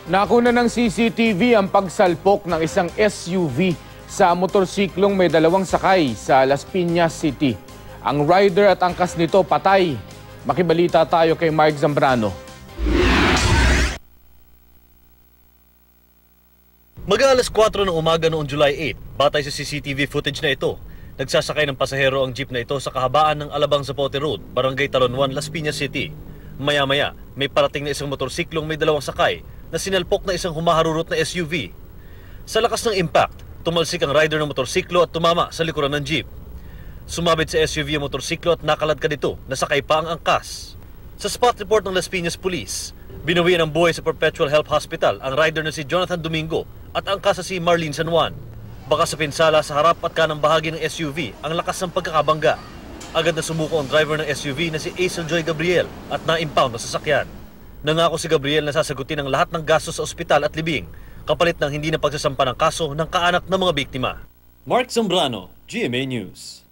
Nakuna ng CCTV ang pagsalpok ng isang SUV sa motorsiklong may dalawang sakay sa Las Piñas City. Ang rider at angkas nito patay. Makibalita tayo kay Mark Zambrano. Mag-aalas 4 ng umaga noong July 8, batay sa CCTV footage na ito, nagsasakay ng pasahero ang jeep na ito sa kahabaan ng Alabang Zapote Road, Barangay Talon 1, Las Piñas City. Maya-maya, may parating na isang motorsiklong may dalawang sakay na sinalpok na isang humaharurot na SUV. Sa lakas ng impact, tumalsik ang rider ng motorsiklo at tumama sa likuran ng jeep. Sumabit sa SUV ang motorsiklo at nakaladkad ito na sakay pa ang angkas. Sa spot report ng Las Piñas Police, binawian ng buhay sa Perpetual Health Hospital ang rider na si Jonathan Domingo at angkas na si Marlene San Juan. Baka sa pinsala sa harap at kanang bahagi ng SUV ang lakas ng pagkakabangga. Agad na sumuko ang driver ng SUV na si Aisel Joy Gabriel at na-impound ang sasakyan. Nangako si Gabriel na sasagutin ang lahat ng gastos sa ospital at libing, kapalit ng hindi na pagsasampa ng kaso ng kaanak ng mga biktima. Mark Zambrano, GMA News.